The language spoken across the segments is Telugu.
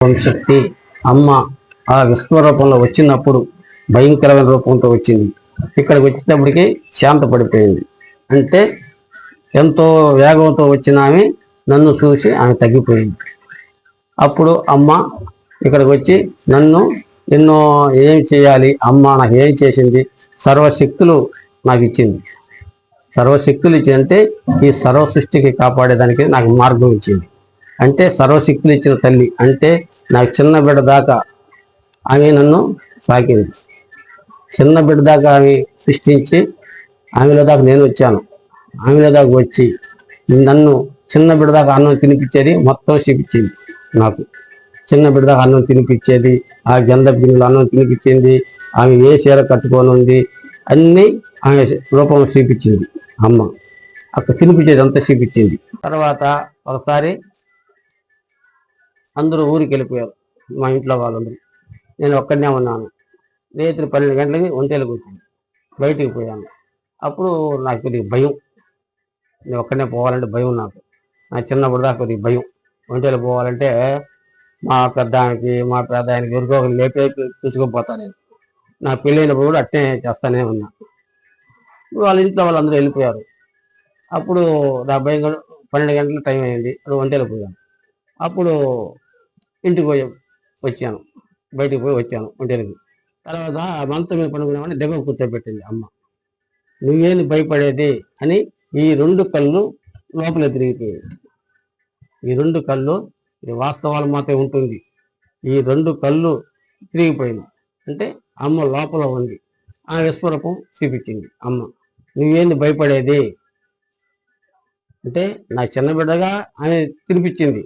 శక్తి అమ్మ ఆ విశ్వరూపంలో వచ్చినప్పుడు భయంకరమైన రూపంతో వచ్చింది. ఇక్కడికి వచ్చేటప్పటికి శాంతపడిపోయింది. అంటే ఎంతో వేగంతో వచ్చిన ఆమె నన్ను చూసి ఆమె తగ్గిపోయింది. అప్పుడు అమ్మ ఇక్కడికి వచ్చి నన్ను ఎన్నో ఏం చేయాలి, అమ్మ నాకు ఏం చేసింది, సర్వశక్తులు నాకు ఇచ్చింది. సర్వశక్తులు ఇచ్చిందంటే ఈ సర్వ సృష్టికి కాపాడేదానికి నాకు మార్గం ఇచ్చింది. అంటే సర్వశక్తులు ఇచ్చిన తల్లి. అంటే నాకు చిన్న బిడ్డ దాకా ఆమె నన్ను సాకింది. చిన్న బిడ్డ దాకా ఆమె సృష్టించి ఆమెలో దాకా నేను వచ్చాను. ఆమెలో దాకా వచ్చి నన్ను చిన్న బిడ్డ దాకా అన్నం తినిపించేది మొత్తం చూపించింది. నాకు చిన్న బిడ్డ దాకా అన్నం తినిపించేది, ఆ గంధ గిన్నెలు అన్నం తినిపించింది, ఆమె ఏ చీర కట్టుకొని ఉంది అన్నీ ఆమె రూపం చూపించింది. అమ్మ అక్కడ తినిపించేది అంతా చూపించింది. తర్వాత ఒకసారి అందరూ ఊరికి వెళ్ళిపోయారు, మా ఇంట్లో వాళ్ళందరూ. నేను ఒక్కడనే ఉన్నాను. రాత్రి 12 గంటలకి ఒంటేలకు వచ్చింది. బయటికి పోయాను. అప్పుడు నాకు కొద్దిగా భయం. నేను ఒక్కడనే పోవాలంటే భయం నాకు. నా చిన్నప్పుడు దాకా కొద్దిగా భయం. ఒంటేలు పోవాలంటే మా పెద్దానికి మా పెద్దానికి ఎవరికో ఒకరు లేపే తెచ్చుకోపోతాను నేను. నా పెళ్ళైనప్పుడు కూడా అట్నే చేస్తానే ఉన్నా. వాళ్ళ ఇంట్లో వాళ్ళందరూ వెళ్ళిపోయారు. అప్పుడు నా భయం 12 గంటల టైం అయింది. ఒంటేలు పోయాను. అప్పుడు ఇంటికి వచ్చాను, బయటికి పోయి వచ్చాను ఒంటేలకి. తర్వాత మంచం మీద పడుకున్నామని దగ్గర కూర్చోబెట్టింది అమ్మ. నువ్వేంది భయపడేది అని ఈ 2 కళ్ళు లోపల తిరిగిపోయాయి. ఈ 2 కళ్ళు, ఇది వాస్తవాలు మాత్రమే ఉంటుంది. ఈ 2 కళ్ళు తిరిగిపోయింది. అంటే అమ్మ లోపల ఉంది. ఆ విశ్వరూపం చూపించింది అమ్మ. నువ్వేంది భయపడేది అంటే నా చిన్న బిడ్డగా ఆమె తినిపించింది.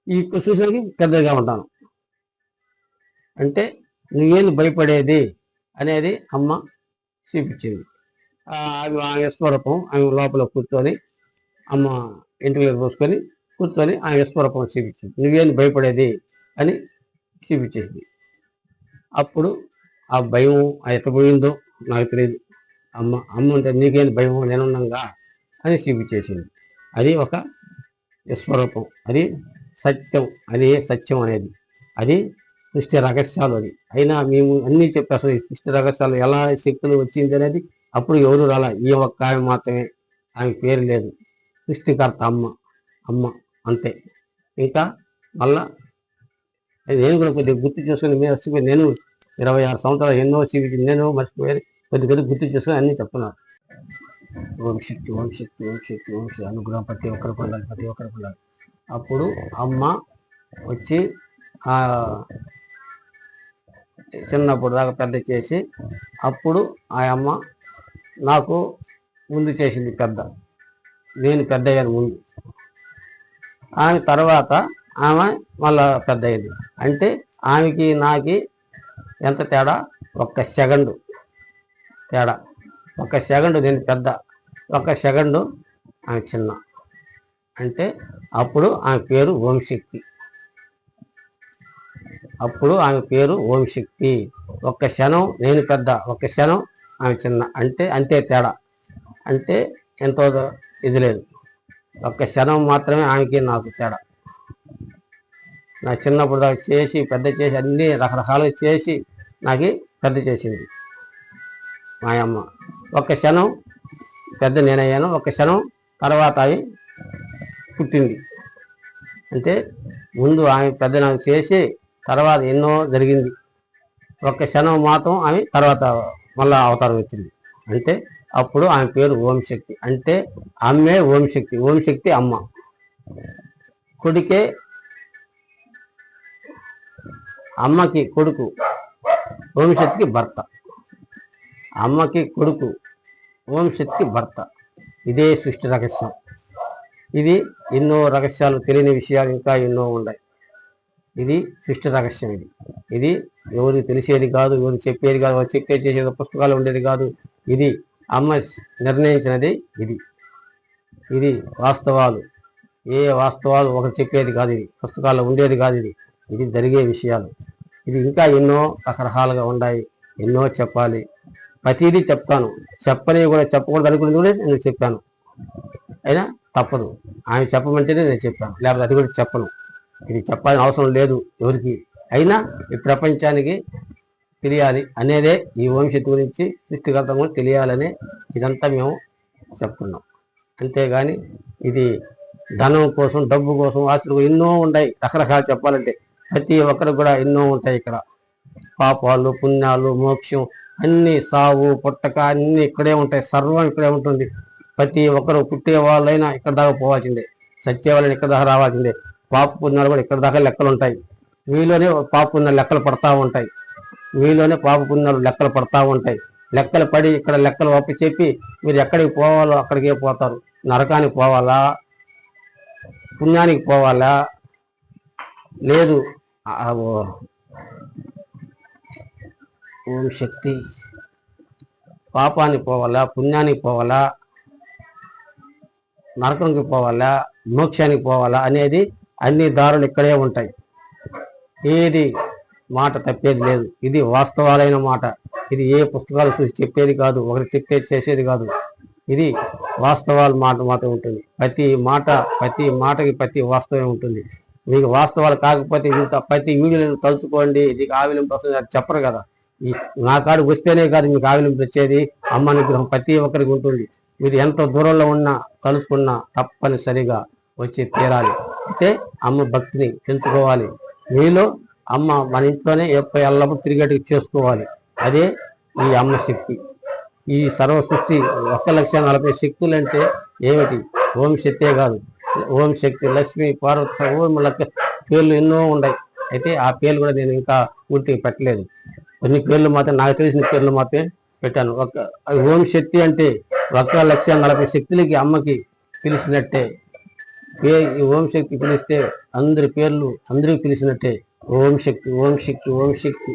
ఈ చూసేకి పెద్దగా ఉంటాను. అంటే నువ్వేంది భయపడేది అనేది అమ్మ చూపించింది. ఆమె స్వరూపం ఆమె లోపల కూర్చొని అమ్మ ఇంటికి పోసుకొని కూర్చొని ఆమె స్వరూపం చూపించింది. నువ్వేంది భయపడేది అని చూపించేసింది. అప్పుడు ఆ భయం ఎట్ట పోయిందో నాకు తెలియదు. అమ్మ అంటే నీకేంది భయం, నేనున్నాగా అని చూపించేసింది. అది ఒక విశ్వరూపం, అది సత్యం, అది సత్యం అనేది, అది సృష్టి రహస్యాలు. అది అయినా మేము అన్నీ చెప్పి అసలు ఈ సృష్టి రహస్యాలు ఎలా శక్తులు వచ్చింది అనేది అప్పుడు ఎవరు రాలా. ఈ ఒక్క ఆమె మాత్రమే, ఆమె పేరు లేదు. సృష్టికర్త అమ్మ, అమ్మ అంతే. ఇంకా మళ్ళా నేను కూడా కొద్దిగా గుర్తు చేసుకుని మర్చిపోయి, నేను 26 సంవత్సరాలు ఎన్నో చూపించింది, నేను మర్చిపోయి కొద్ది గుర్తు చేసుకుని అన్నీ చెప్తున్నాను. ఓం శక్తి, ఓం శక్తి, ఓం శక్తి, ఓం శక్తి అనుగ్రహం ప్రతి ఒక్కరు పొందాలి, ప్రతి ఒక్కరు పొందాలి. అప్పుడు అమ్మ వచ్చి చిన్నప్పుడు దాకా పెద్ద చేసి అప్పుడు ఆ అమ్మ నాకు ముందు చేసింది పెద్ద. నేను పెద్ద అయ్యాను ముందు. ఆమె తర్వాత ఆమె మళ్ళా పెద్ద అయింది. అంటే ఆమెకి నాకి ఎంత తేడా, 1 సెకండు తేడా. 1 సెకండు నేను పెద్ద, 1 సెకండు ఆమె చిన్న. అంటే అప్పుడు ఆమె పేరు ఓం శక్తి. అప్పుడు ఆమె పేరు ఓం శక్తి. 1 క్షణం నేను పెద్ద, 1 క్షణం ఆమె చిన్న. అంటే అంతే తేడా. అంటే ఎంతో ఇది లేదు. 1 క్షణం మాత్రమే ఆమెకి నాకు తేడా. నా చిన్నప్పుడు దాకా చేసి పెద్ద చేసి అన్నీ రకరకాలుగా చేసి నాకు పెద్ద చేసింది మా అమ్మ. 1 క్షణం పెద్ద నేనయ్యాను, 1 క్షణం తర్వాత ఆమె పుట్టింది. అంటే ముందు ఆమె పెద్ద నాకు చేసి తర్వాత ఎన్నో జరిగింది. 1 క్షణం మాత్రం ఆమె తర్వాత మళ్ళా అవతారం వచ్చింది. అంటే అప్పుడు ఆమె పేరు ఓం శక్తి. అంటే అమ్మే ఓం శక్తి, ఓం శక్తి అమ్మ. కొడుకే అమ్మకి కొడుకు, ఓం శక్తికి భర్త. అమ్మకి కొడుకు, ఓం శక్తికి భర్త. ఇదే సృష్టి రహస్యం. ఇది ఎన్నో రహస్యాలు, తెలియని విషయాలు ఇంకా ఎన్నో ఉన్నాయి. ఇది సృష్టి రహస్యం. ఇది ఎవరికి తెలిసేది కాదు, ఎవరు చెప్పేది కాదు, ఎవరు చెప్పే చేసేది పుస్తకాలు ఉండేది కాదు. ఇది అమ్మ నిర్ణయించినది. ఇది వాస్తవాలు. ఏ వాస్తవాలు ఒకరు చెప్పేది కాదు, ఇది పుస్తకాల్లో ఉండేది కాదు. ఇది జరిగే విషయాలు. ఇది ఇంకా ఎన్నో రకరకాలుగా ఉన్నాయి. ఎన్నో చెప్పాలి. ప్రతిదీ చెప్తాను. చెప్పని కూడా చెప్పకూడదు అనుకునేది కూడా నేను చెప్పాను. అయినా తప్పదు, ఆమె చెప్పమంటేనే నేను చెప్పాను, లేకపోతే అది కూడా చెప్పను. ఇది చెప్పాల్సిన అవసరం లేదు ఎవరికి. అయినా ఈ ప్రపంచానికి తెలియాలి అనేదే ఈ ఓం శక్తి గురించి సృష్టికర్త కూడా తెలియాలనే ఇదంతా మేము చెప్తున్నాం. అంతేగాని ఇది ధనం కోసం, డబ్బు కోసం, ఆస్తులు ఎన్నో ఉన్నాయి, రకరకాలు చెప్పాలంటే ప్రతి ఒక్కరికి కూడా ఎన్నో ఉంటాయి. ఇక్కడ పాపాలు, పుణ్యాలు, మోక్షం అన్ని, సావు, పుట్టక అన్ని ఇక్కడే ఉంటాయి. సర్వం ఇక్కడే ఉంటుంది. ప్రతి ఒక్కరు పుట్టే వాళ్ళైనా ఇక్కడ దాకా పోవాల్సిందే, సత్య వాళ్ళని ఇక్కడ దాకా రావాల్సిందే. పాప పుణ్యాలు కూడా ఇక్కడ దాకా లెక్కలు ఉంటాయి. వీళ్ళలోనే పాప పుణ్యాలు లెక్కలు పడతా ఉంటాయి. వీళ్ళలోనే పాప పుణ్యాలు లెక్కలు పడతా ఉంటాయి. లెక్కలు పడి ఇక్కడ లెక్కలు ఒప్పి చెప్పి మీరు ఎక్కడికి పోవాలో అక్కడికే పోతారు. నరకానికి పోవాలా, పుణ్యానికి పోవాలా, లేదు ఓం శక్తి పాపానికి పోవాలా, పుణ్యానికి పోవాలా, నరకంకి పోవాలా, మోక్షానికి పోవాలా అనేది అన్ని దారులు ఇక్కడే ఉంటాయి. ఏది మాట తప్పేది లేదు. ఇది వాస్తవాలైన మాట. ఇది ఏ పుస్తకాలు చూసి చెప్పేది కాదు, ఒకటి చెప్పేది చేసేది కాదు. ఇది వాస్తవాల మాట మాత్రం ఉంటుంది. ప్రతి మాటకి ప్రతి వాస్తవం ఉంటుంది. మీకు వాస్తవాలు కాకపోతే ఇంత ప్రతి వీడియోలను తలుచుకోండి, నీకు ఆవిలింపు వస్తుంది అది చెప్పరు కదా. నా కాడికి వస్తేనే కాదు మీకు ఆవిలింపు వచ్చేది. అమ్మ అనుగ్రహం ప్రతి ఒక్కరికి ఉంటుంది. మీరు ఎంత దూరంలో ఉన్నా కలుసుకున్నా తప్పనిసరిగా వచ్చి తీరాలి. అయితే అమ్మ భక్తిని పెంచుకోవాలి. మీలో అమ్మ మన ఇంట్లోనే ఎల్లప్పుడూ తిరిగేటికి చేసుకోవాలి. అదే ఈ అమ్మ శక్తి. ఈ సర్వ సృష్టి 1,40,000 శక్తులు అంటే ఏమిటి? ఓం శక్తే కాదు, ఓం శక్తి, లక్ష్మి, పార్వతి, ఓం లెక్క పేర్లు ఎన్నో ఉన్నాయి. అయితే ఆ పేర్లు కూడా నేను ఇంకా పూర్తిగా పెట్టలేదు. కొన్ని పేర్లు మాత్రం నాకు తెలిసిన పేర్లు మాత్రమే పెట్టాను. ఓం శక్తి అంటే 1,40,000 శక్తులకి అమ్మకి పిలిచినట్టే. ఈ ఓం శక్తి పిలిస్తే అందరి పేర్లు అందరికి పిలిచినట్టే. ఓం శక్తి, ఓం శక్తి, ఓం శక్తి.